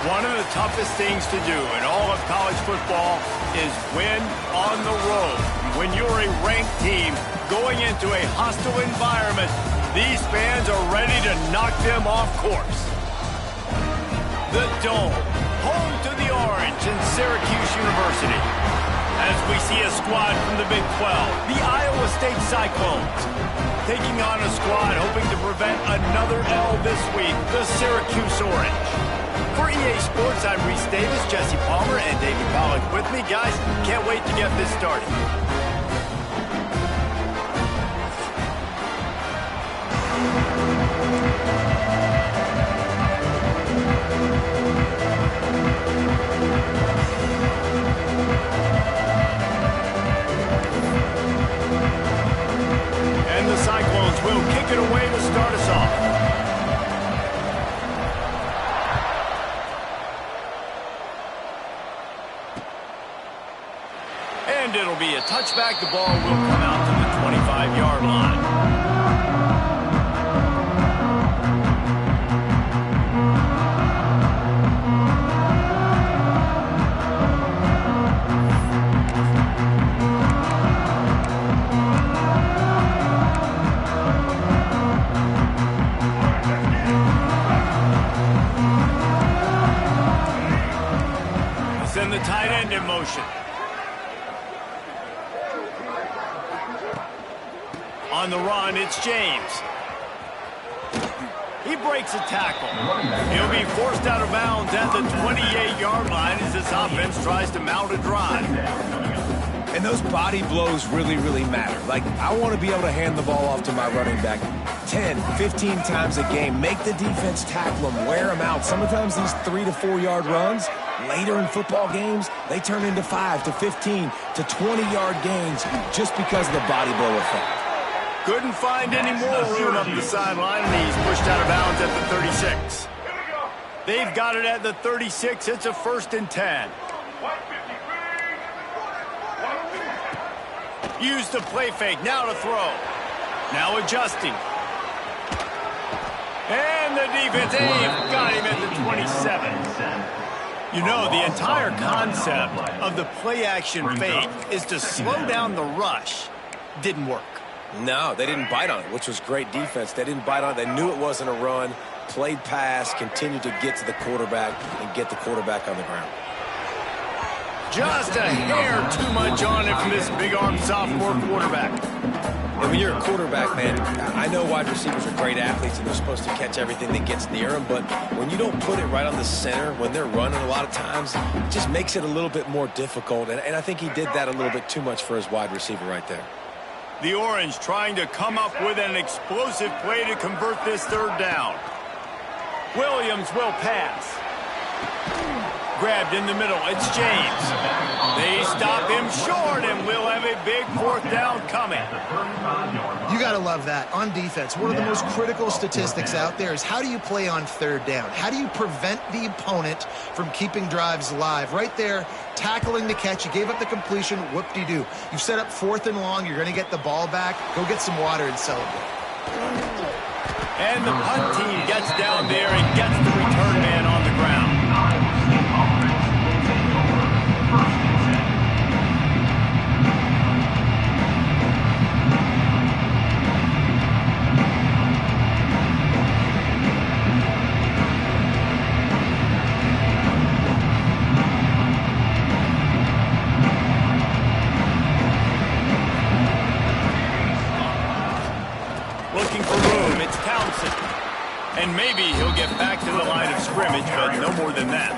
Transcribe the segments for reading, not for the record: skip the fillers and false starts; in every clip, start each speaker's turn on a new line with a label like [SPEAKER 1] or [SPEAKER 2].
[SPEAKER 1] One of the toughest things to do in all of college football is win on the road. When you're a ranked team going into a hostile environment, these fans are ready to knock them off course. The Dome, home to the Orange and Syracuse University. As we see a squad from the Big 12, the Iowa State Cyclones. Taking on a squad hoping to prevent another L this week, the Syracuse Orange. For EA Sports, I'm Reese Davis, Jesse Palmer, and David Pollack with me. Guys, can't wait to get this started. And the Cyclones will kick it away to start us off. And it'll be a touchback. The ball will come out to the 25-yard line. Send the tight end in motion. On the run, it's James. He breaks a tackle. He'll be forced out of bounds at the 28-yard line as this offense tries to mount a drive.
[SPEAKER 2] And those body blows really, really matter. Like, I want to be able to hand the ball off to my running back 10, 15 times a game. Make the defense tackle them, wear them out. Sometimes these 3 to 4 yard runs, later in football games, they turn into 5 to 15 to 20-yard gains just because of the body blow effect.
[SPEAKER 1] Couldn't find any more room up the sideline, and he's pushed out of bounds at the 36. They've got it at the 36. It's a 1st and 10. Use the play fake. Now to throw. Now adjusting. And the defense, they've got him at the 27. You know, the entire concept of the play-action fake is to slow down the rush. Didn't work.
[SPEAKER 2] No, they didn't bite on it, which was great defense. They didn't bite on it. They knew it wasn't a run, played pass, continued to get to the quarterback and get the quarterback on the ground.
[SPEAKER 1] Just a hair too much on it from this big-arm sophomore quarterback.
[SPEAKER 2] And when you're a quarterback, man, I know wide receivers are great athletes and they're supposed to catch everything that gets near them, but when you don't put it right on the center, when they're running a lot of times, it just makes it a little bit more difficult. And I think he did that a little bit too much for his wide receiver right there.
[SPEAKER 1] The Orange trying to come up with an explosive play to convert this 3rd down. Williams will pass. Grabbed in the middle. It's James. They stop him short, and we'll have a big 4th down coming.
[SPEAKER 3] You got to love that. On defense, one of the most critical statistics out there is how do you play on 3rd down? How do you prevent the opponent from keeping drives alive? Right there, tackling the catch. You gave up the completion. Whoop-de-doo. You've set up 4th and long. You're going to get the ball back. Go get some water and celebrate.
[SPEAKER 1] And the punt team gets down there and gets the return man on the ground. Looking for room, it's Townsend. And maybe he'll get back to the line of scrimmage, but no more than that.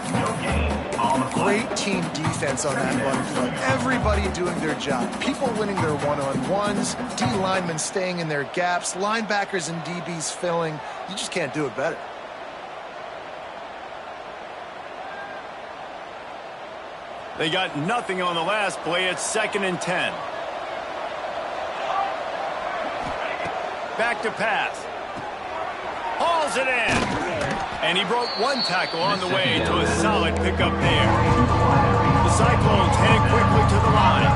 [SPEAKER 3] Great team defense on that run front. Everybody doing their job. People winning their one-on-ones, D linemen staying in their gaps, linebackers and DBs filling. You just can't do it better.
[SPEAKER 1] They got nothing on the last play. It's 2nd and 10. Back to pass. Hauls it in. And he broke one tackle on the way to a solid pickup there. The Cyclones headed quickly to the line.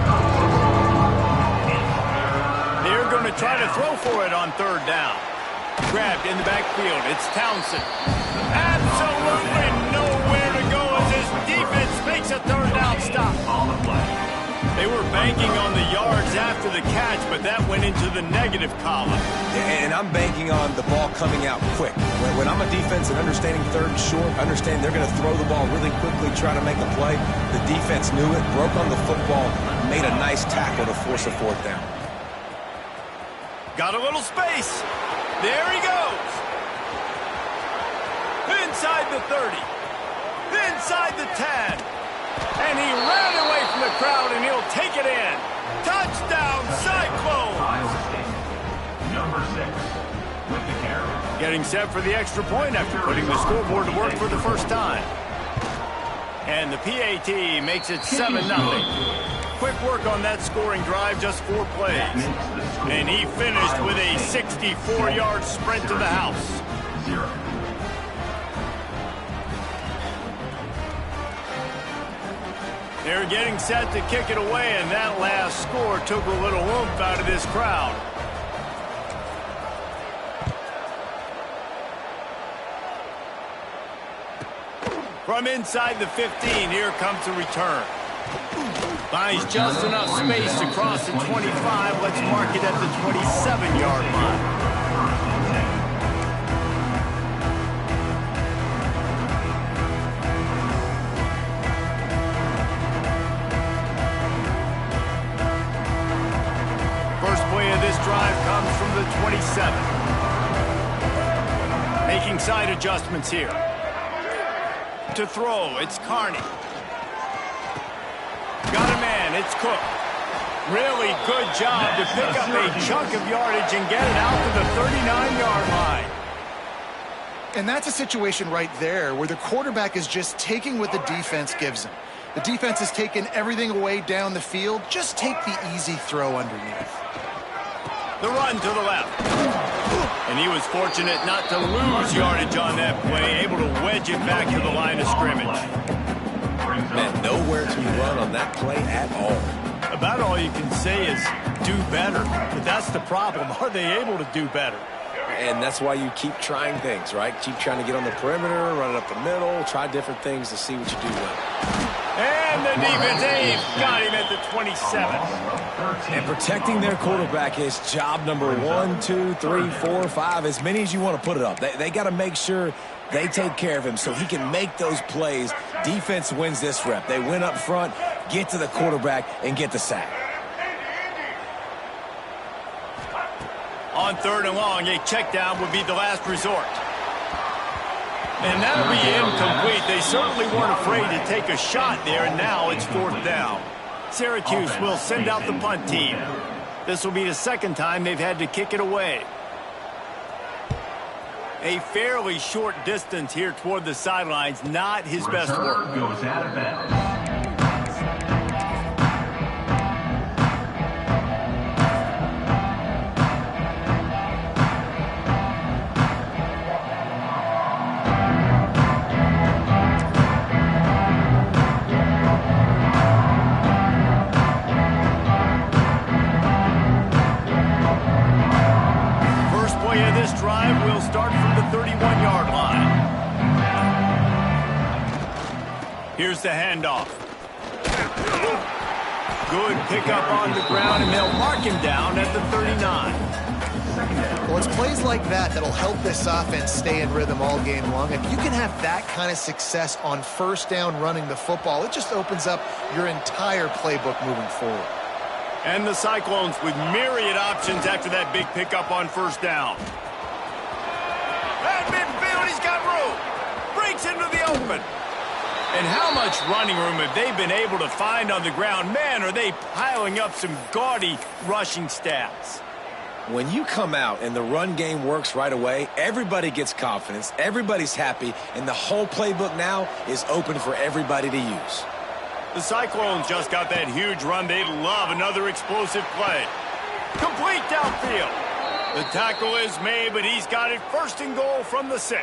[SPEAKER 1] They're going to try to throw for it on 3rd down. Grabbed in the backfield. It's Townsend. Absolutely nowhere to go. defense makes a third down stop. They were banking on the yards after the catch, but that went into the negative column.
[SPEAKER 2] And I'm banking on the ball coming out quick. When I'm a defense and understanding third and short, understand they're going to throw the ball really quickly, try to make a play. The defense knew it, broke on the football, made a nice tackle to force a fourth down.
[SPEAKER 1] Got a little space. There he goes. Inside the 30. Inside the 10. And he ran away from the crowd, and he'll take it in. Touchdown, Cyclones!
[SPEAKER 4] Number 6 with the carry.
[SPEAKER 1] Getting set for the extra point after putting the scoreboard to work for the first time. And the PAT makes it 7-0. Quick work on that scoring drive, just 4 plays. And he finished with a 64-yard sprint to the house.
[SPEAKER 4] 0.
[SPEAKER 1] They're getting set to kick it away, and that last score took a little oomph out of this crowd. From inside the 15, here comes the return. Finds just enough space to cross the 25. Let's mark it at the 27-yard line. Drive comes from the 27. Making side adjustments here. To throw, it's Carney. Got a man, it's Cook. Really good job to pick up a chunk of yardage and get it out to the 39-yard line.
[SPEAKER 3] And that's a situation right there where the quarterback is just taking what the defense gives him. The defense has taken everything away down the field. Just take the easy throw underneath.
[SPEAKER 1] The run to the left. And he was fortunate not to lose yardage on that play, able to wedge it back to the line of scrimmage.
[SPEAKER 2] And nowhere to run on that play at all.
[SPEAKER 1] About all you can say is do better. But that's the problem. Are they able to do better?
[SPEAKER 2] And that's why you keep trying things, right? Keep trying to get on the perimeter, run it up the middle, try different things to see what you do well.
[SPEAKER 1] And the defense got him at the 27.
[SPEAKER 2] And protecting their quarterback is job number 1, 2, 3, 4, 5, as many as you want to put it up. They got to make sure they take care of him so he can make those plays. Defense wins this rep. They win up front, get to the quarterback, and get the sack.
[SPEAKER 1] On 3rd and long, a check down would be the last resort. And that'll be incomplete. They certainly weren't afraid to take a shot there, and now it's 4th down. Syracuse will send out the punt team. This will be the second time they've had to kick it away. A fairly short distance here toward the sidelines, not his best work.
[SPEAKER 4] Goes out of bounds.
[SPEAKER 1] Drive will start from the 31-yard line. Here's the handoff. Good pickup on the ground, and they'll mark him down at the 39.
[SPEAKER 3] Well, it's plays like that that'll help this offense stay in rhythm all game long. If you can have that kind of success on 1st down running the football, it just opens up your entire playbook moving forward.
[SPEAKER 1] And the Cyclones with myriad options after that big pickup on 1st down. At midfield, he's got room. Breaks into the open. And how much running room have they been able to find on the ground? Man, are they piling up some gaudy rushing stats.
[SPEAKER 2] When you come out and the run game works right away, everybody gets confidence, everybody's happy, and the whole playbook now is open for everybody to use.
[SPEAKER 1] The Cyclones just got that huge run. They'd love another explosive play. Complete downfield. The tackle is made, but he's got it 1st and goal from the 6.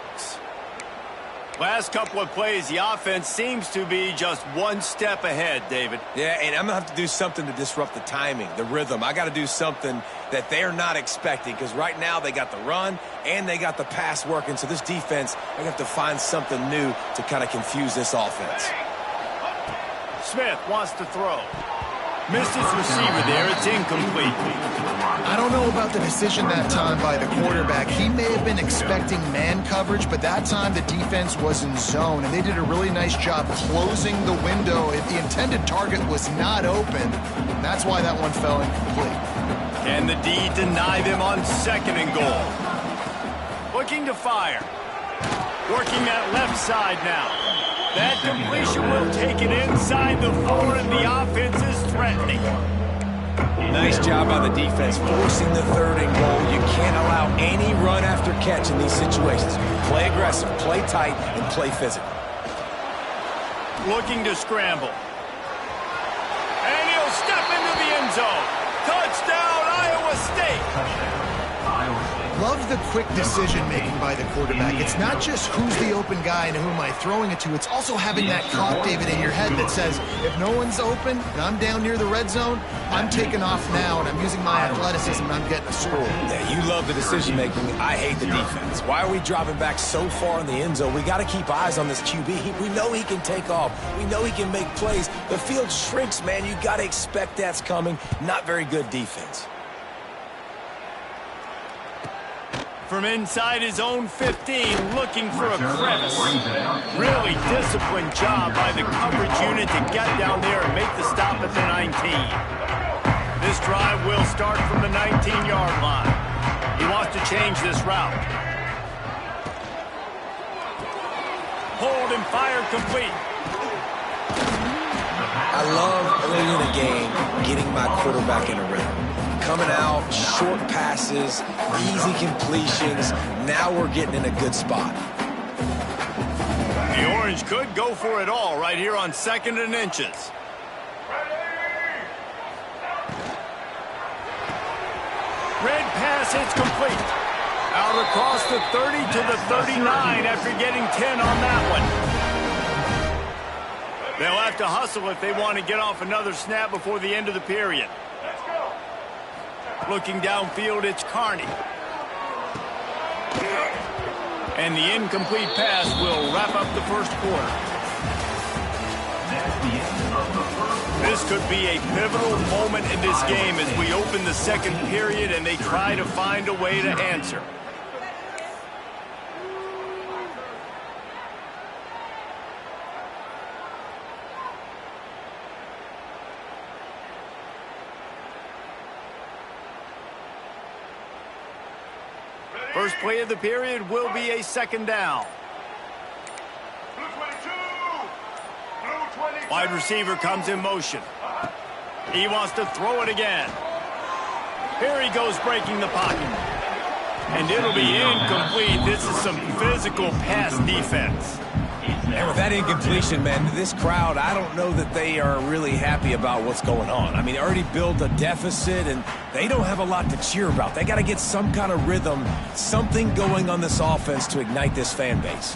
[SPEAKER 1] Last couple of plays, the offense seems to be just one step ahead, David.
[SPEAKER 2] Yeah, and I'm going to have to do something to disrupt the timing, the rhythm. I got to do something that they're not expecting, because right now they got the run and they got the pass working. So this defense, they have to find something new to kind of confuse this offense.
[SPEAKER 1] Smith wants to throw. Missed his receiver there. It's incomplete.
[SPEAKER 3] I don't know about the decision that time by the quarterback. He may have been expecting man coverage, but that time the defense was in zone, and they did a really nice job closing the window. If the intended target was not open, that's why that one fell incomplete.
[SPEAKER 1] And the D deny them on 2nd and goal. Looking to fire. Working that left side now. That completion will take it inside the 4, and the offense is threatening.
[SPEAKER 2] Nice job by the defense forcing the 3rd and goal. You can't allow any run after catch in these situations. Play aggressive, play tight, and play physical.
[SPEAKER 1] Looking to scramble. And he'll step into the end zone. Touchdown, Iowa State.
[SPEAKER 4] Iowa State.
[SPEAKER 3] Love the quick decision-making by the quarterback. It's not just who's the open guy and who am I throwing it to. It's also having that clock, David, in your head that says, if no one's open and I'm down near the red zone, I'm taking off now, and I'm using my athleticism, and I'm getting a score.
[SPEAKER 2] Yeah, you love the decision-making. I hate the defense. Why are we dropping back so far in the end zone? We got to keep eyes on this QB. We know he can take off. We know he can make plays. The field shrinks, man. You got to expect that's coming. Not very good defense.
[SPEAKER 1] From inside his own 15, looking for a crevice. Really disciplined job by the coverage unit to get down there and make the stop at the 19. This drive will start from the 19-yard line. He wants to change this route. Hold and fire complete.
[SPEAKER 2] I love early in the game getting my quarterback in a rhythm. Coming out, short passes, easy completions. Now we're getting in a good spot.
[SPEAKER 1] The Orange could go for it all right here on 2nd and inches. Red pass hits complete. Out across the 30 to the 39 after getting 10 on that one. They'll have to hustle if they want to get off another snap before the end of the period. Looking downfield, it's Carney. And the incomplete pass will wrap up the first quarter. This could be a pivotal moment in this game as we open the 2nd period and they try to find a way to answer. First play of the period will be a 2nd down. Wide receiver comes in motion. He wants to throw it again. Here he goes breaking the pocket. And it'll be incomplete. This is some physical pass defense.
[SPEAKER 2] And with that incompletion, man, this crowd, I don't know that they are really happy about what's going on. I mean, they already built a deficit, and they don't have a lot to cheer about. They got to get some kind of rhythm, something going on this offense to ignite this fan base.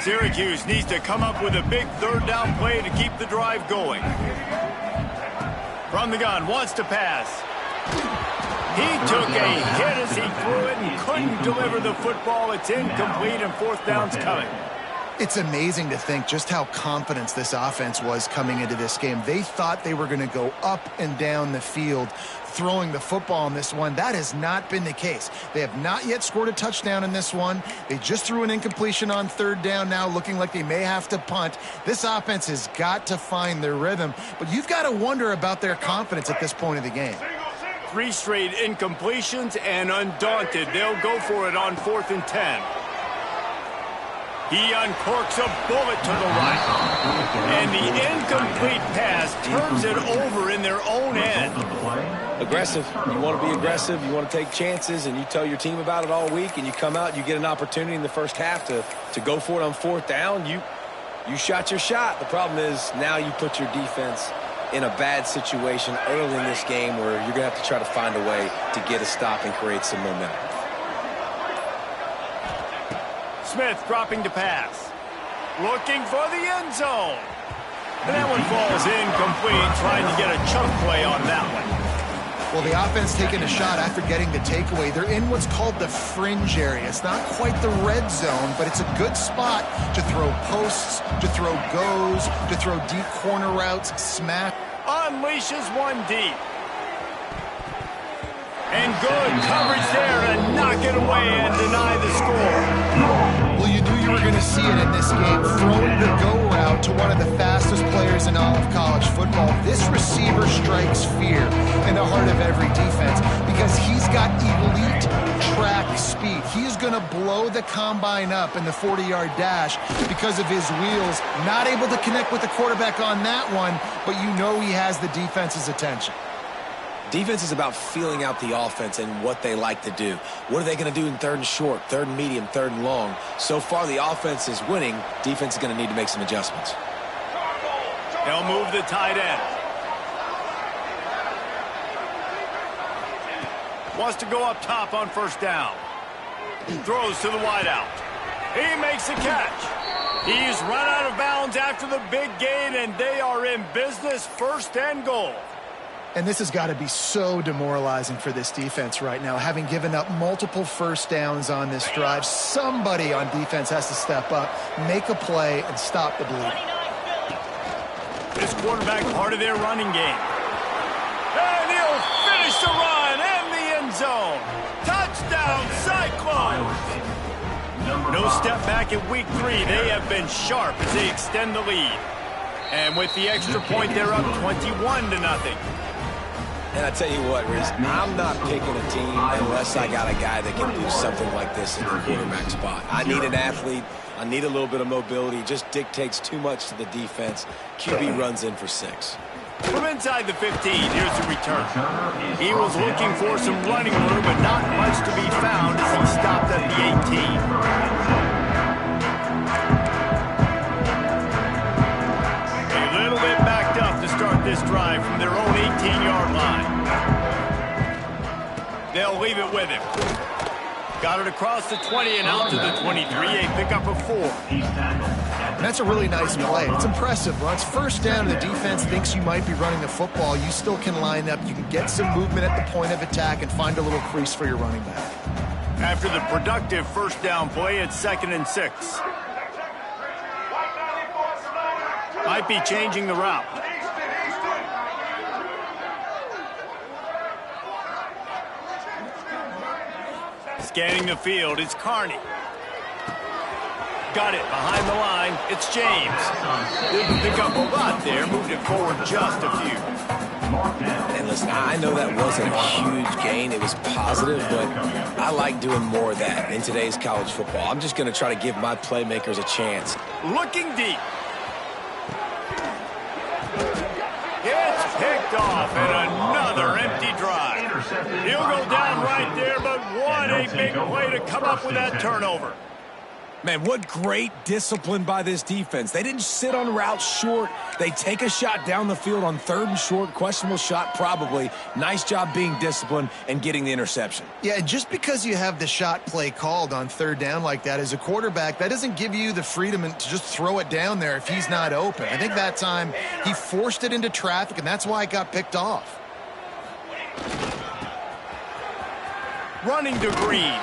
[SPEAKER 1] Syracuse needs to come up with a big 3rd down play to keep the drive going. From the gun, wants to pass. He took a hit as he threw it and couldn't deliver the football. It's incomplete, and 4th down's coming.
[SPEAKER 3] It's amazing to think just how confident this offense was coming into this game. They thought they were going to go up and down the field throwing the football in this one. That has not been the case. They have not yet scored a touchdown in this one. They just threw an incompletion on 3rd down now, looking like they may have to punt. This offense has got to find their rhythm, but you've got to wonder about their confidence at this point of the game.
[SPEAKER 1] 3 straight incompletions, and undaunted, they'll go for it on 4th and 10. He uncorks a bullet to the right. And the incomplete pass turns it over in their own end.
[SPEAKER 2] Aggressive. You want to be aggressive. You want to take chances, and you tell your team about it all week, and you come out and you get an opportunity in the first half to go for it on 4th down. You shot your shot. The problem is now you put your defense in a bad situation early in this game where you're going to have to try to find a way to get a stop and create some momentum.
[SPEAKER 1] Smith dropping to pass. Looking for the end zone. And that one falls incomplete, trying to get a chunk play on that one.
[SPEAKER 3] Well, the offense taking a shot after getting the takeaway. They're in what's called the fringe area. It's not quite the red zone, but it's a good spot to throw posts, to throw goes, to throw deep corner routes, smash.
[SPEAKER 1] Unleashes one deep. And good coverage there to knock it away and deny the score.
[SPEAKER 3] Well, you knew you were going to see it in this game. Throwing the go route to one of the fastest players in all of college football. This receiver strikes fear in the heart of every defense because he's got elite track speed. He's going to blow the combine up in the 40-yard dash because of his wheels. Not able to connect with the quarterback on that one, but you know he has the defense's attention.
[SPEAKER 2] Defense is about feeling out the offense and what they like to do. What are they going to do in third and short, third and medium, third and long? So far, the offense is winning. Defense is going to need to make some adjustments.
[SPEAKER 1] They'll move the tight end. Wants to go up top on first down. Throws to the wideout. He makes the catch. He's run out of bounds after the big gain, and they are in business, first and goal.
[SPEAKER 3] And this has got to be so demoralizing for this defense right now. Having given up multiple first downs on this drive, somebody on defense has to step up, make a play, and stop the bleeding.
[SPEAKER 1] This quarterback part of their running game. And he'll finish the run in the end zone. Touchdown, Cyclones! No step back in week 3. They have been sharp as they extend the lead. And with the extra point, they're up 21-0.
[SPEAKER 2] And I tell you what, Riz, I'm not picking a team unless I got a guy that can do something like this in the quarterback spot. I need an athlete. I need a little bit of mobility. It just dictates too much to the defense. QB runs in for 6.
[SPEAKER 1] From inside the 15, here's the return. He was looking for some running room, but not much to be found as he stopped at the 18. Start this drive from their own 18-yard line. They'll leave it with him. Got it across the 20 and out to the 23. A pickup of 4.
[SPEAKER 3] That's a really nice play. It's impressive. Once first down, the defense thinks you might be running the football. You still can line up. You can get some movement at the point of attack and find a little crease for your running back.
[SPEAKER 1] After the productive first down play, it's 2nd and 6. Might be changing the route. Scanning the field, it's Carney. Got it behind the line, it's James. Didn't pick up a lot there, moved it forward just a few.
[SPEAKER 2] And listen, I know that wasn't a huge gain. It was positive, but I like doing more of that in today's college football. I'm just going to try to give my playmakers a chance.
[SPEAKER 1] Looking deep. It's picked off and another empty drive. He'll go down right there, but what a big play to come up with that turnover.
[SPEAKER 2] Man, what great discipline by this defense. They didn't sit on route short. They take a shot down the field on third and short. Questionable shot probably. Nice job being disciplined and getting the interception.
[SPEAKER 3] Yeah, and just because you have the shot play called on third down like that as a quarterback, that doesn't give you the freedom to just throw it down there if he's not open. I think that time he forced it into traffic, and that's why it got picked off.
[SPEAKER 1] Running to Green.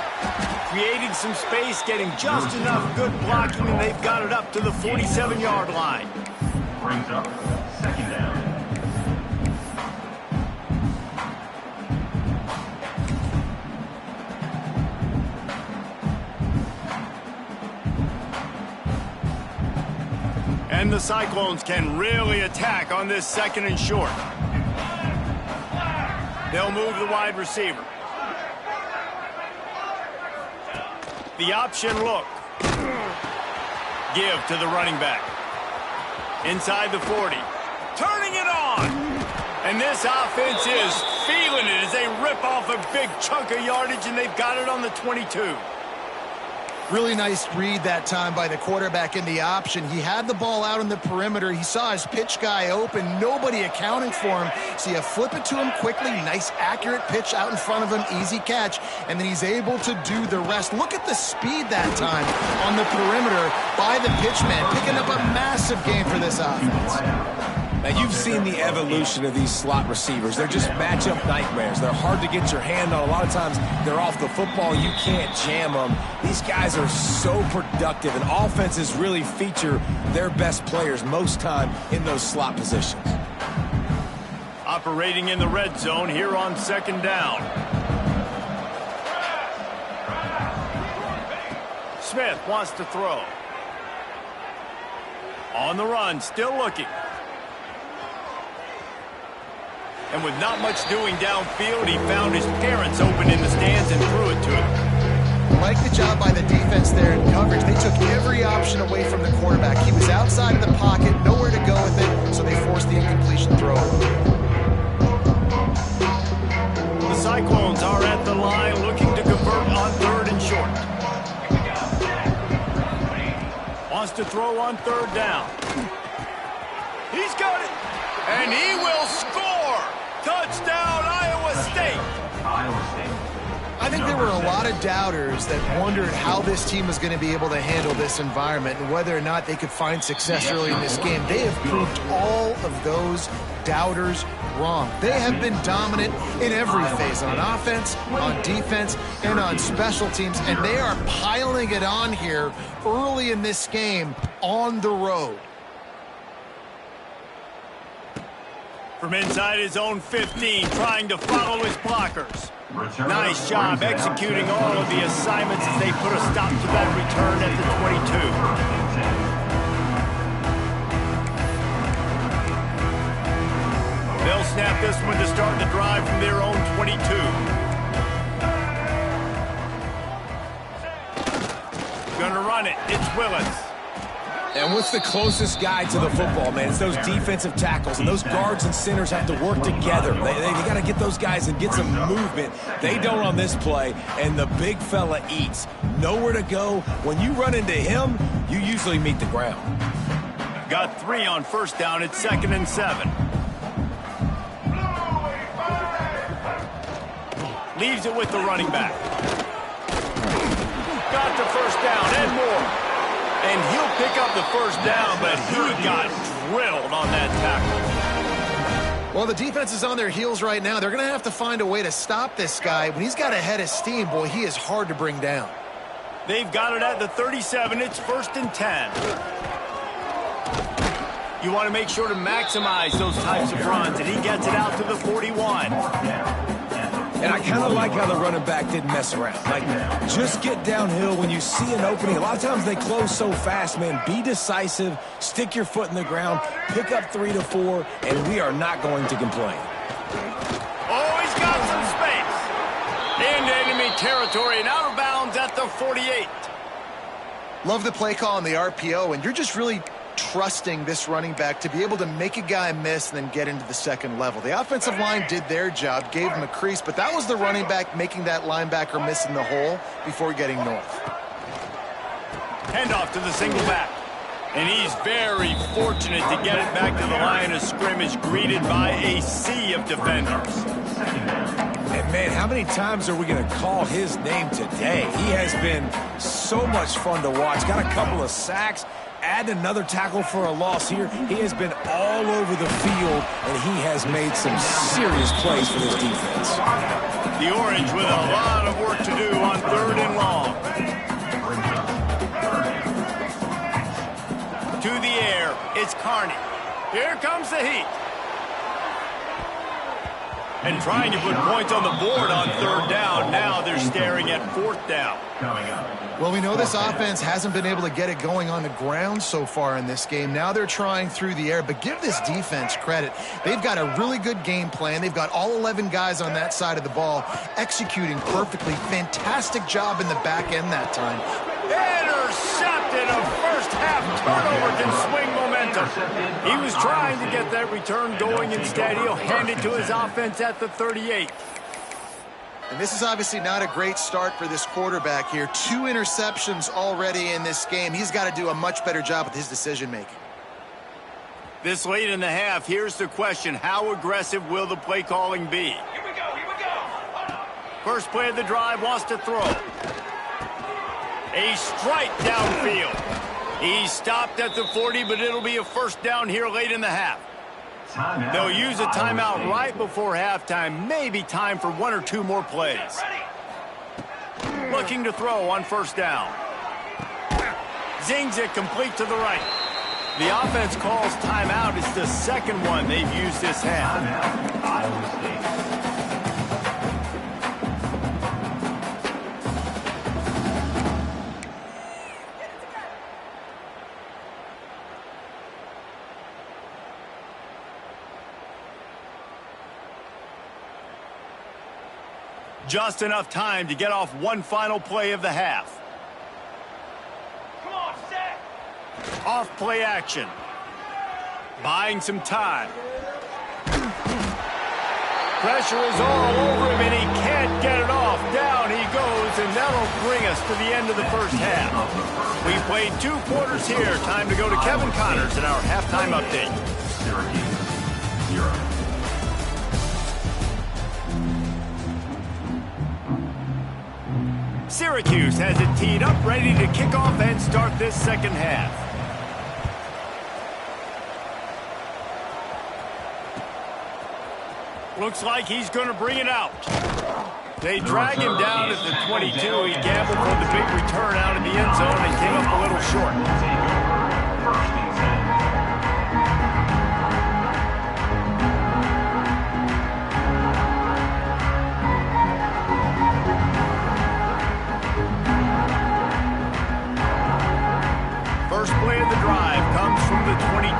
[SPEAKER 1] Creating some space, getting just enough good blocking, and they've got it up to the 47-yard line.
[SPEAKER 4] Brings up 2nd down.
[SPEAKER 1] And the Cyclones can really attack on this 2nd and short. They'll move the wide receiver. The option look. Give to the running back. Inside the 40. Turning it on. And this offense is feeling it as they rip off a big chunk of yardage, and they've got it on the 22.
[SPEAKER 3] Really nice read that time by the quarterback in the option. He had the ball out on the perimeter. He saw his pitch guy open. Nobody accounting for him. So you flip it to him quickly. Nice, accurate pitch out in front of him. Easy catch. And then he's able to do the rest. Look at the speed that time on the perimeter by the pitchman. Picking up a massive gain for this offense.
[SPEAKER 2] Now, you've seen the evolution of these slot receivers. They're just matchup nightmares. They're hard to get your hand on. A lot of times, they're off the football. You can't jam them. These guys are so productive, and offenses really feature their best players most time in those slot positions.
[SPEAKER 1] Operating in the red zone here on second down. Smith wants to throw. On the run, still looking. And with not much doing downfield, he found his parents open in the stands and threw it to him.
[SPEAKER 3] Like the job by the defense there in coverage. They took every option away from the quarterback. He was outside of the pocket, nowhere to go with it, so they forced the incompletion throw.
[SPEAKER 1] The Cyclones are at the line looking to convert on third and short. Wants to throw on third down. He's got it. And he will score. Touchdown, Iowa State.
[SPEAKER 3] I think there were a lot of doubters that wondered how this team was going to be able to handle this environment and whether or not they could find success early in this game. They have proved all of those doubters wrong. They have been dominant in every phase, on offense, on defense, and on special teams, and they are piling it on here early in this game on the road.
[SPEAKER 1] From inside his own 15, trying to follow his blockers. Nice job executing all of the assignments as they put a stop to that return at the 22. They'll snap this one to start the drive from their own 22. Gonna run it. It's Willis.
[SPEAKER 2] And what's the closest guy to the football, man? It's those defensive tackles, and those guards and centers have to work together. They got to get those guys and get some movement. They don't on this play, and the big fella eats. Nowhere to go. When you run into him, you usually meet the ground.
[SPEAKER 1] Got 3 on first down. It's 2nd and 7. Leaves it with the running back. Got the first down and more. And he'll pick up the first down, but he got drilled on that tackle.
[SPEAKER 3] Well, the defense is on their heels right now. They're going to have to find a way to stop this guy. When he's got a head of steam, boy, he is hard to bring down.
[SPEAKER 1] They've got it at the 37. It's 1st and 10. You want to make sure to maximize those types of runs, and he gets it out to the 41.
[SPEAKER 2] And I kind of like how the running back didn't mess around. Like, just get downhill when you see an opening. A lot of times they close so fast, man. Be decisive, stick your foot in the ground, pick up 3 to 4, and we are not going to complain.
[SPEAKER 1] Oh, he's got some space. Into enemy territory and out of bounds at the 48.
[SPEAKER 3] Love the play call on the RPO, and you're just really trusting this running back to be able to make a guy miss and then get into the second level. The offensive line did their job, gave him a crease, but that was the running back making that linebacker miss in the hole before getting north.
[SPEAKER 1] Handoff to the single back. And he's very fortunate to get it back to the line of scrimmage, greeted by a sea of defenders.
[SPEAKER 2] And, man, how many times are we going to call his name today? He has been so much fun to watch. Got a couple of sacks. Add another tackle for a loss here. He has been all over the field, and he has made some serious plays for this defense.
[SPEAKER 1] The Orange with a lot of work to do on 3rd and long. To the air, it's Carney. Here comes the heat. And trying to put points on the board on 3rd down. Now they're staring at 4th down.
[SPEAKER 3] Well, we know this offense hasn't been able to get it going on the ground so far in this game. Now they're trying through the air, but give this defense credit. They've got a really good game plan. They've got all 11 guys on that side of the ball executing perfectly. Fantastic job in the back end that time.
[SPEAKER 1] Intercepted. A first-half turnover can swing momentum. He was trying to get that return going. Instead, he'll hand it to his offense at the 38.
[SPEAKER 3] And this is obviously not a great start for this quarterback here. 2 interceptions already in this game. He's got to do a much better job with his decision-making.
[SPEAKER 1] This late in the half, here's the question. How aggressive will the play calling be? Here we go. First play of the drive, wants to throw. A strike downfield. He stopped at the 40, but it'll be a first down here late in the half. They'll use a timeout right before halftime. Maybe time for 1 or 2 more plays. Looking to throw on first down. Zings it complete to the right. The offense calls timeout. It's the second one they've used this half.
[SPEAKER 4] Timeout, Iowa State.
[SPEAKER 1] Just enough time to get off one final play of the half.
[SPEAKER 4] Come on, set.
[SPEAKER 1] Off play action. Buying some time. Pressure is all over him, and he can't get it off. Down he goes, and that'll bring us to the end of the first half. We played 2 quarters here. Time to go to Kevin Connors in our halftime update.
[SPEAKER 4] Syracuse, 0.
[SPEAKER 1] Syracuse has it teed up, ready to kick off and start this second half. Looks like he's going to bring it out. They drag him down at the 22. He gambled for the big return out of the end zone and came up a little short.
[SPEAKER 4] Take over, 1st and 10.
[SPEAKER 1] First play of the drive comes from the 22.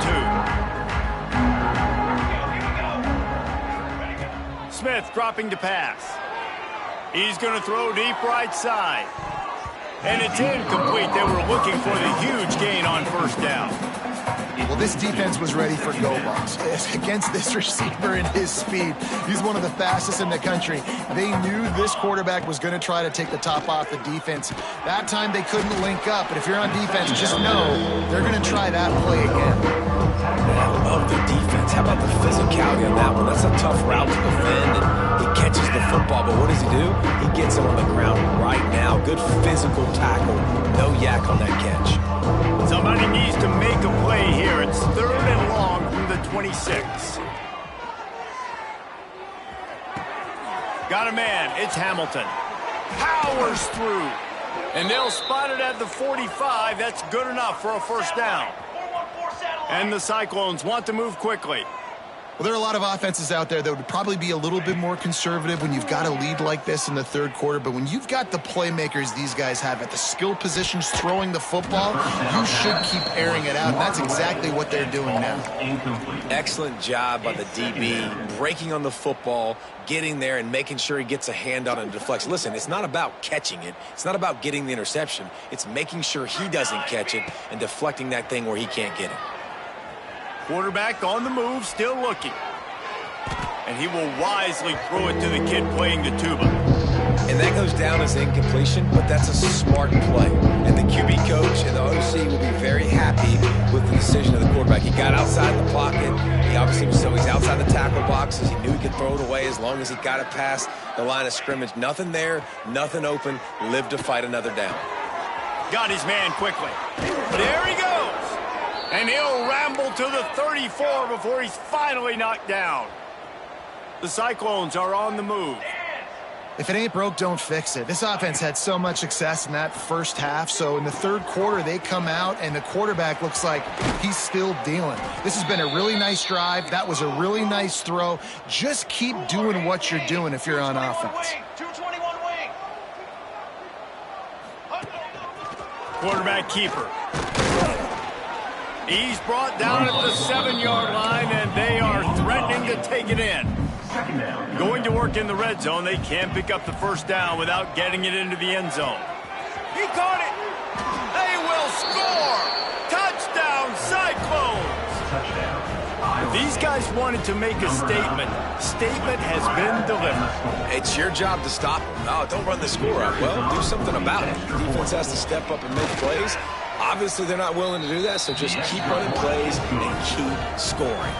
[SPEAKER 1] Smith dropping to pass. He's going to throw deep right side. And it's incomplete. They were looking for the huge gain on first down.
[SPEAKER 3] Well, this defense was ready for go balls. Against this receiver and his speed, he's one of the fastest in the country. They knew this quarterback was going to try to take the top off the defense. That time they couldn't link up, but if you're on defense, just know they're going to try that play again.
[SPEAKER 2] I love the defense. How about the physicality on that one? That's a tough route to defend, and he catches the football, but what does he do? He gets him on the ground right now. Good physical tackle. No yak on that catch.
[SPEAKER 1] Somebody needs to make a play here. It's 3rd and long from the 26. Got a man. It's Hamilton. Powers through. And they'll spot it at the 45. That's good enough for a first down. And the Cyclones want to move quickly.
[SPEAKER 3] Well, there are a lot of offenses out there that would probably be a little bit more conservative when you've got a lead like this in the 3rd quarter. But when you've got the playmakers these guys have at the skill positions throwing the football, you should keep airing it out. And that's exactly what they're doing now.
[SPEAKER 2] Excellent job by the DB, breaking on the football, getting there and making sure he gets a hand on it and deflects. Listen, it's not about catching it. It's not about getting the interception. It's making sure he doesn't catch it and deflecting that thing where he can't get it.
[SPEAKER 1] Quarterback on the move, still looking. And he will wisely throw it to the kid playing the tuba.
[SPEAKER 2] And that goes down as incompletion, but that's a smart play. And the QB coach and the OC will be very happy with the decision of the quarterback. He got outside the pocket. He obviously was, so he's outside the tackle boxes. He knew he could throw it away as long as he got it past the line of scrimmage. Nothing there, nothing open. Lived to fight another down.
[SPEAKER 1] Got his man quickly. There he goes. And he'll ramble to the 34 before he's finally knocked down. The Cyclones are on the move.
[SPEAKER 3] If it ain't broke, don't fix it. This offense had so much success in that first half, so in the 3rd quarter, they come out, and the quarterback looks like he's still dealing. This has been a really nice drive. That was a really nice throw. Just keep doing what you're doing if you're on offense.
[SPEAKER 4] 221 wing.
[SPEAKER 1] Quarterback keeper. He's brought down at the 7-yard line, and they are threatening to take it in. Going to work in the red zone. They can't pick up the first down without getting it into the end zone. He caught it. They will score. Touchdown, Cyclones.
[SPEAKER 4] Touchdown.
[SPEAKER 1] These guys wanted to make a statement. Statement has been delivered.
[SPEAKER 2] It's your job to stop them. Oh, don't run the score up. Well, do something about it. The defense has to step up and make plays. Obviously, they're not willing to do that, so just keep running plays and keep scoring.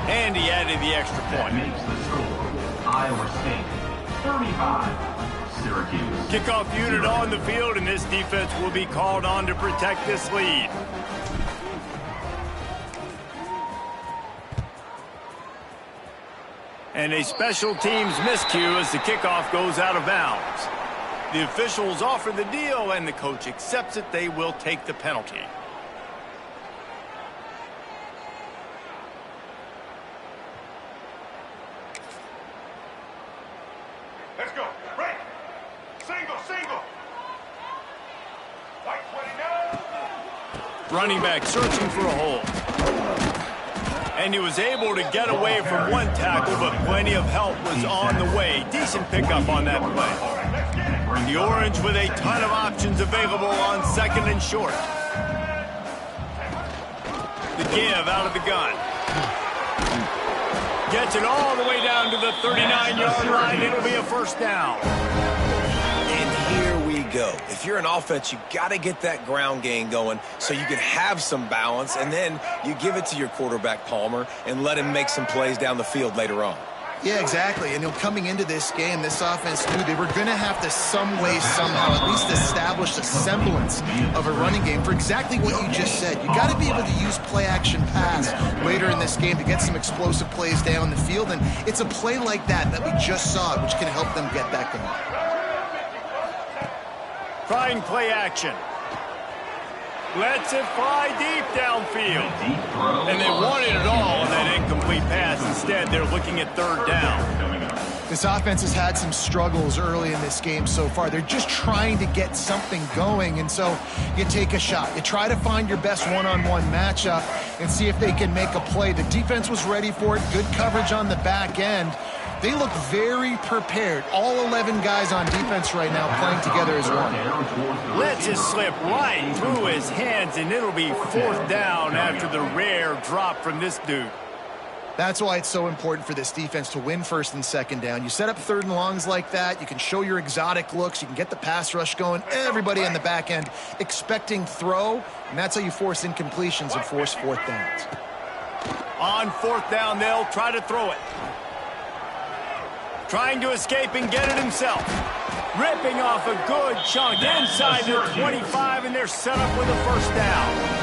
[SPEAKER 1] And he added the extra point.
[SPEAKER 4] Makes the score. Iowa State, 35. Syracuse.
[SPEAKER 1] Kickoff unit on the field, and this defense will be called on to protect this lead. And a special teams miscue as the kickoff goes out of bounds. The officials offer the deal, and the coach accepts it. They will take the penalty.
[SPEAKER 5] Let's go. Break. Single, single. White 29.
[SPEAKER 1] Running back searching for a hole. And he was able to get away from one tackle, but plenty of help was on the way. Decent pickup on that play. The Orange with a ton of options available on second and short. The give out of the gun. Gets it all the way down to the 39-yard line. It'll be a first down.
[SPEAKER 2] And here we go. If you're an offense, you got to get that ground game going so you can have some balance, and then you give it to your quarterback, Palmer, and let him make some plays down the field later on.
[SPEAKER 3] Yeah, exactly. And coming into this game, this offense knew they were going to have to some way, somehow, at least establish a semblance of a running game for exactly what you just said. You got to be able to use play-action pass later in this game to get some explosive plays down the field. And it's a play like that we just saw, which can help them get that going.
[SPEAKER 1] Trying play action. Lets it fly deep downfield. And they wanted it all on that incomplete pass. Instead, they're looking at third down.
[SPEAKER 3] This offense has had some struggles early in this game so far. They're just trying to get something going, and so you take a shot. You try to find your best one-on-one matchup and see if they can make a play. The defense was ready for it. Good coverage on the back end. They look very prepared. All 11 guys on defense right now playing together as one.
[SPEAKER 1] Lets it slip right through his hands, and it'll be fourth down after the rare drop from this dude.
[SPEAKER 3] That's why it's so important for this defense to win first and second down. You set up third and longs like that, you can show your exotic looks, you can get the pass rush going, everybody on the back end expecting throw, and that's how you force incompletions and force fourth downs.
[SPEAKER 1] On fourth down, they'll try to throw it. Trying to escape and get it himself. Ripping off a good chunk inside the 25, and they're set up with a first down.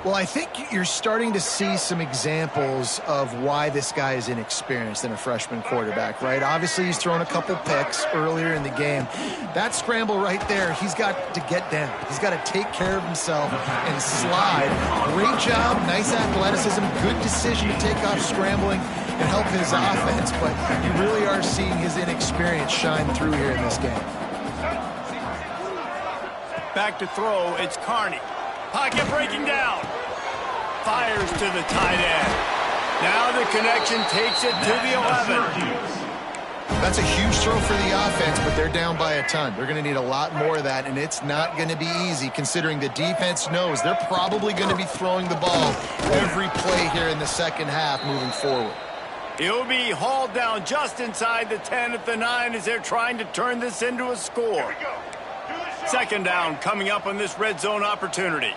[SPEAKER 3] Well, I think you're starting to see some examples of why this guy is inexperienced in a freshman quarterback, right? Obviously, he's thrown a couple picks earlier in the game. That scramble right there, he's got to get down. He's got to take care of himself and slide. Great job, nice athleticism, good decision to take off scrambling and help his offense, but you really are seeing his inexperience shine through here in this game.
[SPEAKER 1] Back to throw, it's Carney. Pocket breaking down. Fires to the tight end. Now the connection takes it to the 11.
[SPEAKER 3] That's a huge throw for the offense, but they're down by a ton. They're going to need a lot more of that, and it's not going to be easy considering the defense knows they're probably going to be throwing the ball every play here in the second half moving forward.
[SPEAKER 1] He'll be hauled down just inside the 10 at the 9 as they're trying to turn this into a score. Second down coming up on this red zone opportunity.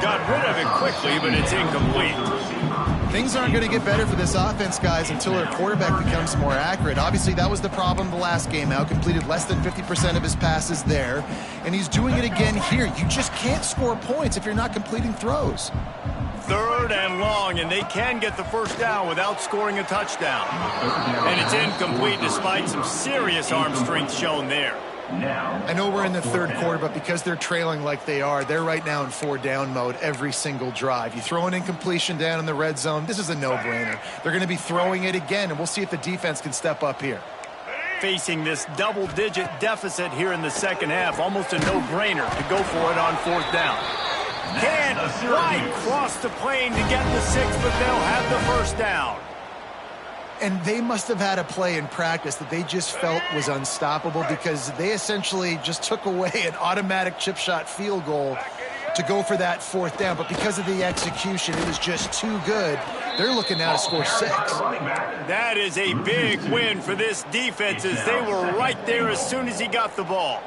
[SPEAKER 1] Got rid of it quickly, but it's incomplete.
[SPEAKER 3] Things aren't going to get better for this offense, guys, until their quarterback becomes more accurate. Obviously, that was the problem the last game out. Completed less than 50% of his passes there, and he's doing it again here. You just can't score points if you're not completing throws.
[SPEAKER 1] Third and long, and they can get the first down without scoring a touchdown. And it's incomplete despite some serious arm strength shown there.
[SPEAKER 3] I know we're in the third quarter, but because they're trailing like they are, they're right now in four-down mode every single drive. You throw an incompletion down in the red zone, this is a no-brainer. They're going to be throwing it again, and we'll see if the defense can step up here.
[SPEAKER 1] Facing this double-digit deficit here in the second half, almost a no-brainer to go for it on fourth down. Can't quite cross the plane to get the 6, but they'll have the first down.
[SPEAKER 3] And they must have had a play in practice that they just felt was unstoppable because they essentially just took away an automatic chip shot field goal to go for that fourth down. But because of the execution, it was just too good. They're looking now to score 6.
[SPEAKER 1] That is a big win for this defense as they were right there as soon as he got the ball.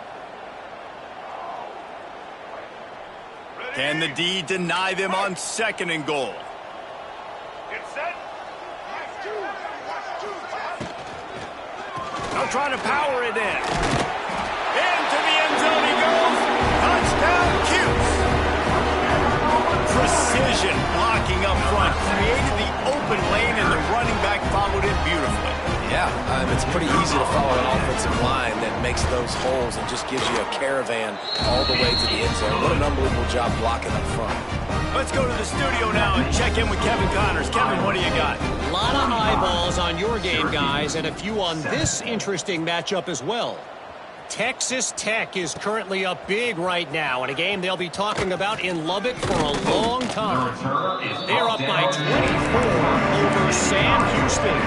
[SPEAKER 1] Can the D deny them on second and goal? They'll try to power it in. Into the end zone he goes. Touchdown, Cuse. precision blocking up front. Created the open lane, and the running back followed it beautifully.
[SPEAKER 2] Yeah, it's pretty easy to follow an offensive line that makes those holes and just gives you a caravan all the way to the end zone. What an unbelievable job blocking up front.
[SPEAKER 1] Let's go to the studio now and check in with Kevin Connors. Kevin, what do you got?
[SPEAKER 6] A lot of eyeballs on your game, guys, and a few on this interesting matchup as well. Texas Tech is currently up big right now in a game they'll be talking about in Lubbock for a long time. They're up by 24 over Sam Houston.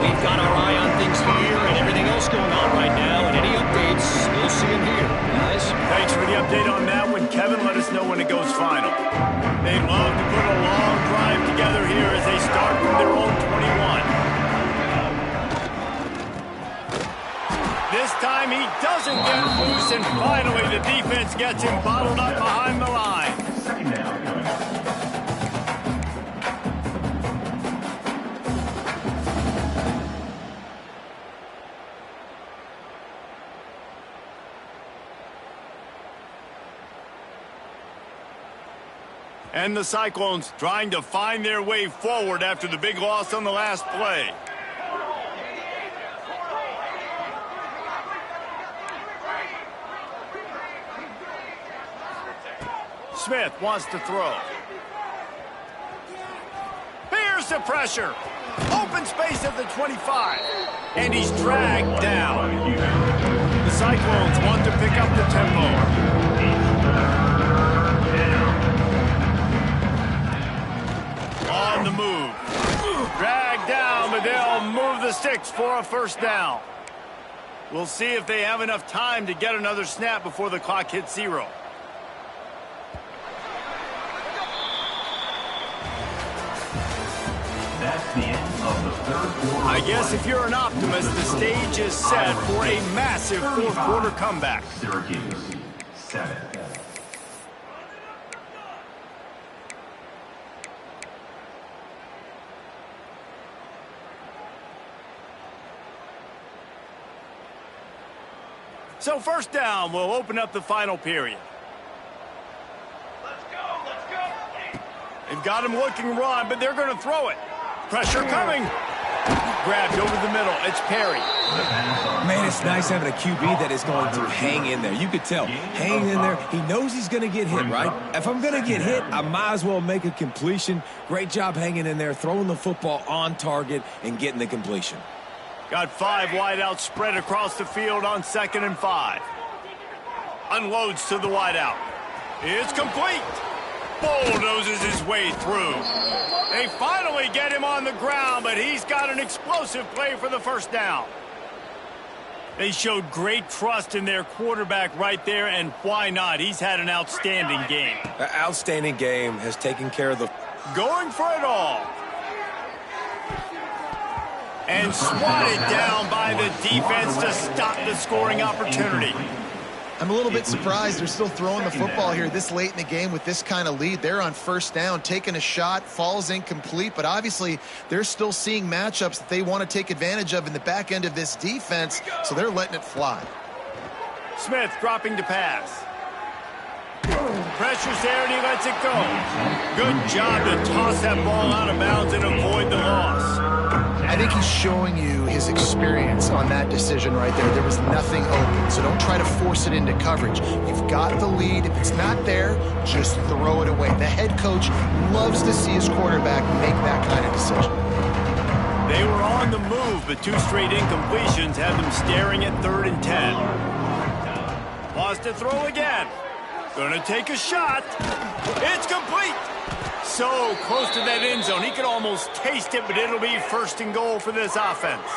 [SPEAKER 6] We've got our eye on things here and everything else going on right now, and any updates, we'll see them here, guys.
[SPEAKER 1] Thanks for the update on that one, Kevin. Let us know when it goes final. They'd love to put a long drive together here as they start from their own 21. This time he doesn't get loose, and finally the defense gets him bottled up behind the line.
[SPEAKER 4] Second down.
[SPEAKER 1] And the Cyclones trying to find their way forward after the big loss on the last play. Smith wants to throw. Here's the pressure. Open space at the 25. And he's dragged down. The Cyclones want to pick up the tempo. On the move. Dragged down, but they'll move the sticks for a first down. We'll see if they have enough time to get another snap before the clock hits 0.
[SPEAKER 4] That's the end of the third quarter.
[SPEAKER 1] I guess if you're an optimist, the stage is set for a massive fourth quarter comeback.
[SPEAKER 4] Syracuse 7.
[SPEAKER 1] So first down, we'll open up the final period.
[SPEAKER 5] Let's go.
[SPEAKER 1] They've got him looking run, but they're going to throw it. Pressure coming. Grabbed over the middle. It's Perry.
[SPEAKER 2] Man, it's nice having a QB that is going to hang in there. You could tell. Hang in there. He knows he's going to get hit, right? If I'm going to get hit, I might as well make a completion. Great job hanging in there, throwing the football on target and getting the completion.
[SPEAKER 1] Got 5 wideouts spread across the field on 2nd and 5. Unloads to the wideout. It's complete. Bulldozes his way through. They finally get him on the ground, but he's got an explosive play for the first down. They showed great trust in their quarterback right there, and why not? He's had an outstanding game.
[SPEAKER 2] An outstanding game, has taken care of the...
[SPEAKER 1] Going for it all. And swatted down by the defense to stop the scoring opportunity.
[SPEAKER 3] I'm a little bit surprised they're still throwing the football here this late in the game with this kind of lead. They're on first down, taking a shot, falls incomplete, but obviously they're still seeing matchups that they want to take advantage of in the back end of this defense, so they're letting it fly.
[SPEAKER 1] Smith dropping to pass. Pressure's there and he lets it go. Good job to toss that ball out of bounds and avoid the loss.
[SPEAKER 3] I think he's showing you his experience on that decision right there. There was nothing open, so don't try to force it into coverage. You've got the lead. If it's not there, just throw it away. The head coach loves to see his quarterback make that kind of decision.
[SPEAKER 1] They were on the move, but 2 straight incompletions had them staring at 3rd and 10. Wants to throw again. Gonna take a shot. It's complete. So close to that end zone. He could almost taste it, but it'll be 1st and goal for this offense.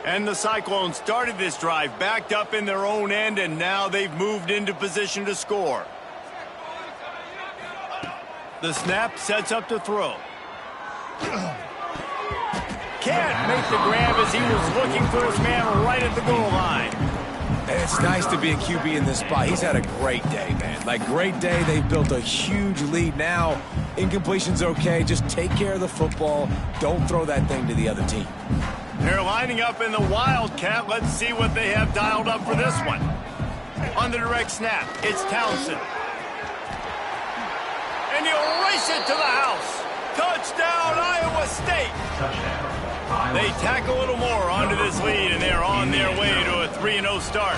[SPEAKER 1] And the Cyclones started this drive backed up in their own end, and now they've moved into position to score. The snap sets up to throw. Can't make the grab as he was looking for his man right at the goal line.
[SPEAKER 2] And it's nice to be a QB in this spot. He's had a great day, man. Like, great day. They've built a huge lead. Now, incompletion's okay. Just take care of the football. Don't throw that thing to the other team.
[SPEAKER 1] They're lining up in the Wildcat. Let's see what they have dialed up for this one. On the direct snap, it's Townsend. And and he'll race it to the house. Touchdown, Iowa State.
[SPEAKER 4] Touchdown.
[SPEAKER 1] They tack a little more onto this lead, and they're on their way to a 3-0 start.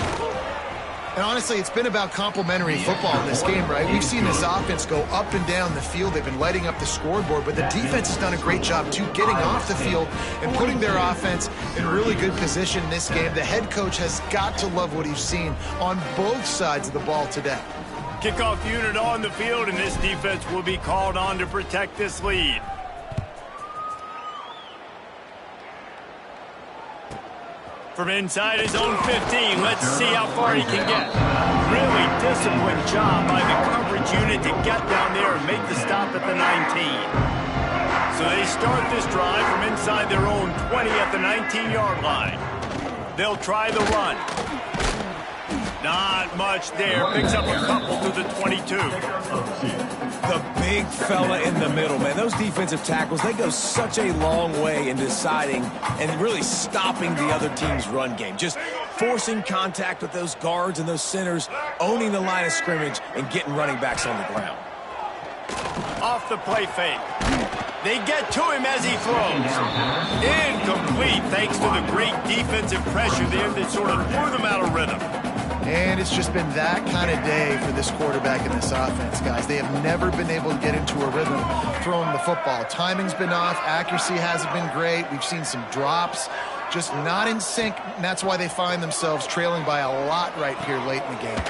[SPEAKER 3] And honestly, it's been about complementary football in this game, right? We've seen this offense go up and down the field. They've been lighting up the scoreboard, but the defense has done a great job, too, getting off the field and putting their offense in really good position in this game. The head coach has got to love what he's seen on both sides of the ball today.
[SPEAKER 1] Kickoff unit on the field, and this defense will be called on to protect this lead. From inside his own 15, let's see how far he can get. Really disciplined job by the coverage unit to get down there and make the stop at the 19. So they start this drive from inside their own 20 at the 19-yard line. They'll try the run. Not much there. Picks up a couple to the 22.
[SPEAKER 2] The big fella in the middle, man. Those defensive tackles, they go such a long way in deciding and really stopping the other team's run game. Just forcing contact with those guards and those centers, owning the line of scrimmage, and getting running backs on the ground.
[SPEAKER 1] Off the play fake. They get to him as he throws. Incomplete thanks to the great defensive pressure there that sort of threw them out of rhythm.
[SPEAKER 3] And it's just been that kind of day for this quarterback and this offense, guys. They have never been able to get into a rhythm throwing the football. Timing's been off. Accuracy hasn't been great. We've seen some drops, just not in sync, and that's why they find themselves trailing by a lot right here late in the game.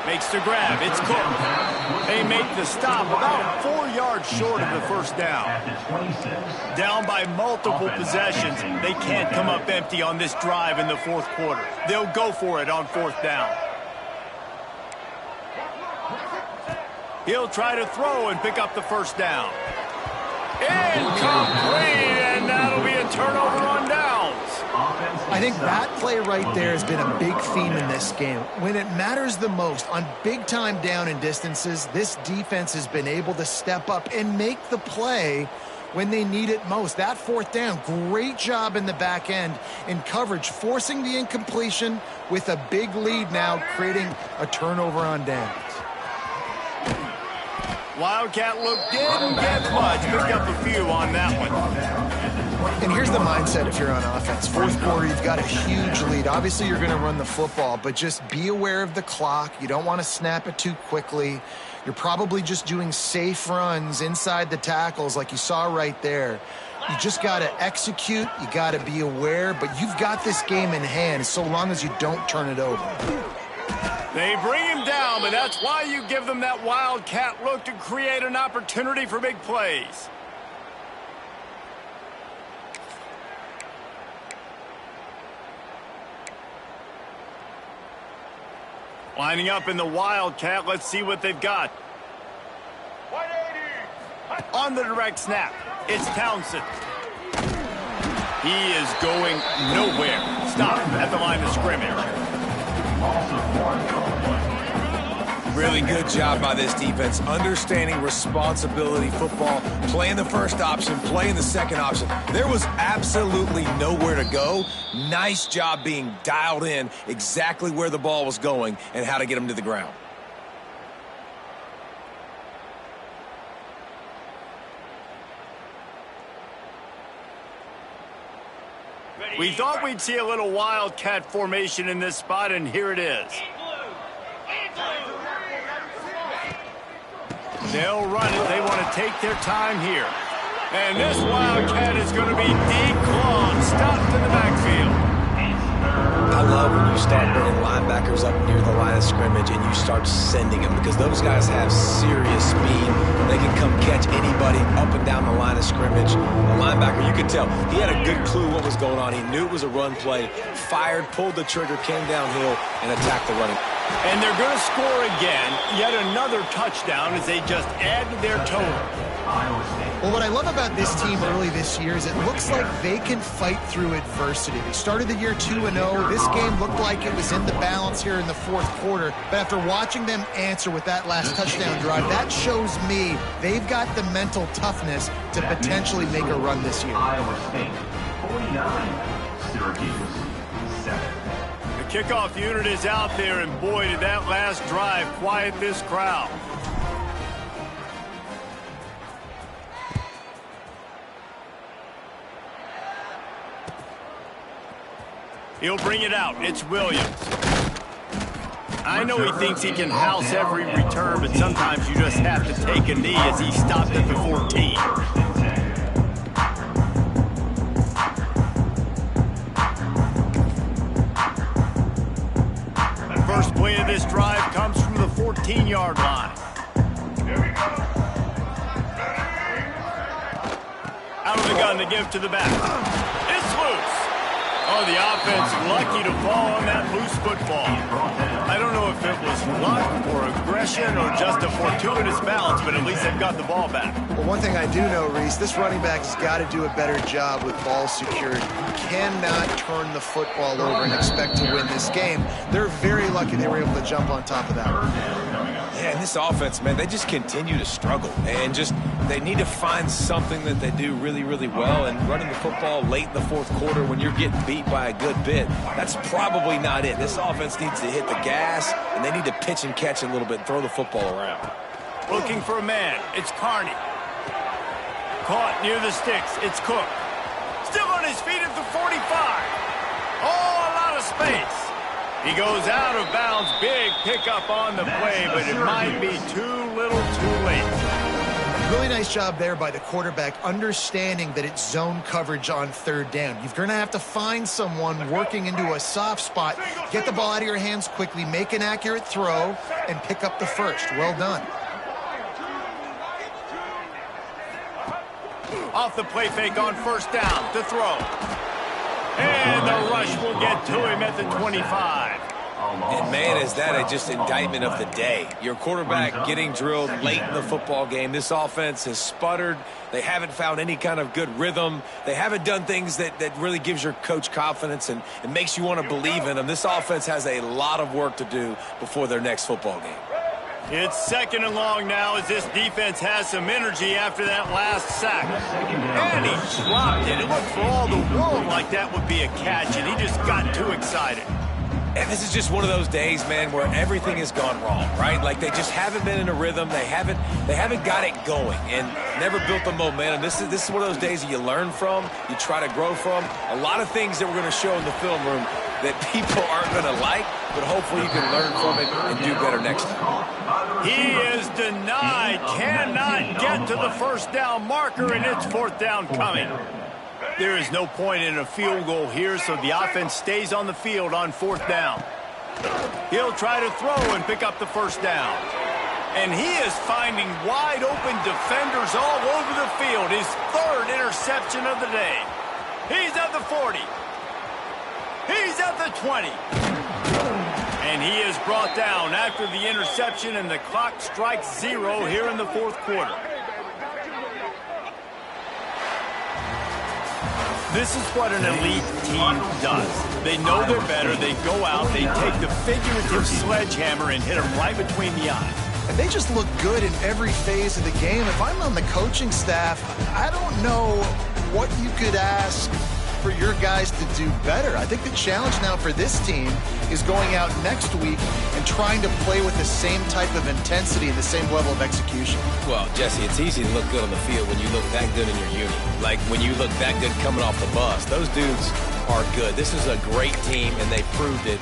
[SPEAKER 1] Makes the grab. It's Cook. They make the stop about 4 yards short of the first down. Down by multiple possessions. They can't come up empty on this drive in the fourth quarter. They'll go for it on fourth down. He'll try to throw and pick up the first down. Incomplete, and that'll be a turnover on downs.
[SPEAKER 3] I think that play right there has been a big theme in this game. When it matters the most, on big-time down and distances, this defense has been able to step up and make the play when they need it most. That fourth down, great job in the back end in coverage, forcing the incompletion with a big lead now, creating a turnover on downs.
[SPEAKER 1] Wildcat look didn't get much. Picked up a few on that one.
[SPEAKER 3] And here's the mindset if you're on offense. Fourth quarter, you've got a huge lead. Obviously, you're going to run the football, but just be aware of the clock. You don't want to snap it too quickly. You're probably just doing safe runs inside the tackles like you saw right there. You just got to execute. You got to be aware, but you've got this game in hand so long as you don't turn it over.
[SPEAKER 1] They bring him down, but that's why you give them that wildcat look to create an opportunity for big plays. Lining up in the wildcat, let's see what they've got.
[SPEAKER 5] 180.
[SPEAKER 1] On the direct snap, it's Townsend. He is going nowhere. Stop at the line of scrimmage.
[SPEAKER 2] Really good job by this defense, understanding responsibility football, playing the first option, playing the second option. There was absolutely nowhere to go. Nice job being dialed in exactly where the ball was going and how to get them to the ground.
[SPEAKER 1] We thought we'd see a little wildcat formation in this spot, and here it is. They'll run it. They want to take their time here. And this wildcat is going to be declawed, stopped in the backfield.
[SPEAKER 7] I love when you start bringing linebackers up near the line of scrimmage and you start sending them because those guys have serious speed. They can come catch anybody up and down the line of scrimmage. The linebacker, you could tell, he had a good clue what was going on. He knew it was a run play, fired, pulled the trigger, came downhill, and attacked the running.
[SPEAKER 1] And they're going to score again, yet another touchdown as they just add to their total.
[SPEAKER 3] Well, what I love about this team early this year is it looks like they can fight through adversity. They started the year 2-0. This game looked like it was in the balance here in the fourth quarter. But after watching them answer with that last touchdown drive, that shows me they've got the mental toughness to potentially make a run this year.
[SPEAKER 4] Iowa State, 49. Syracuse, 7.
[SPEAKER 1] The kickoff unit is out there, and boy, did that last drive quiet this crowd. He'll bring it out. It's Williams. I know he thinks he can house every return, but sometimes you just have to take a knee as he stopped at the 14. The first play of this drive comes from the 14-yard line. Out of the gun to give to the back. It's loose. Oh, the offense lucky to fall on that loose football. I don't know if it was luck or aggression or just a fortuitous bounce, but at least they've got the ball back.
[SPEAKER 3] Well, one thing I do know, Reese, this running back has got to do a better job with ball security. You cannot turn the football over and expect to win this game. They're very lucky they were able to jump on top of that one.
[SPEAKER 2] Yeah, and this offense, man, they just continue to struggle. And they need to find something that they do really, really well. And running the football late in the fourth quarter when you're getting beat by a good bit, that's probably not it. This offense needs to hit the gas, and they need to pitch and catch a little bit and throw the football around.
[SPEAKER 1] Looking for a man. It's Carney. Caught near the sticks. It's Cook. Still on his feet at the 45. Oh, a lot of space. He goes out of bounds. Big pickup on the play, but it might be too little too late.
[SPEAKER 3] Really nice job there by the quarterback, understanding that it's zone coverage on third down. You're going to have to find someone working into a soft spot, get the ball out of your hands quickly, make an accurate throw, and pick up the first. Well done.
[SPEAKER 1] Off the play fake on first down to throw. And the rush will get to him at the 25.
[SPEAKER 2] And, man, is that just indictment of the day. Your quarterback getting drilled late in the football game. This offense has sputtered. They haven't found any kind of good rhythm. They haven't done things that really gives your coach confidence and it makes you want to believe in them. This offense has a lot of work to do before their next football game.
[SPEAKER 1] It's second and long now as this defense has some energy after that last sack. And he dropped it. It looked for all the world like that would be a catch, and he just got too excited.
[SPEAKER 2] And this is just one of those days, man, where everything has gone wrong, right? Like they just haven't been in a rhythm. They haven't got it going and never built the momentum. This is one of those days that you learn from, you try to grow from. A lot of things that we're going to show in the film room that people aren't going to like, but hopefully you can learn from it and do better next time.
[SPEAKER 1] He is denied, cannot get to the first down marker, and it's fourth down coming. There is no point in a field goal here, so the offense stays on the field on fourth down. He'll try to throw and pick up the first down. And he is finding wide open defenders all over the field. His third interception of the day. He's at the 40. He's at the 20. And he is brought down after the interception, and the clock strikes 0 here in the fourth quarter. This is what an elite team does. They know they're better. They go out. They take the figurative sledgehammer and hit them right between the eyes.
[SPEAKER 3] And they just look good in every phase of the game. If I'm on the coaching staff, I don't know what you could ask for your guys to do better. I think the challenge now for this team is going out next week and trying to play with the same type of intensity and the same level of execution.
[SPEAKER 7] Well, Jesse, it's easy to look good on the field when you look that good in your unit. Like when you look that good coming off the bus. Those dudes are good. This is a great team, and they proved it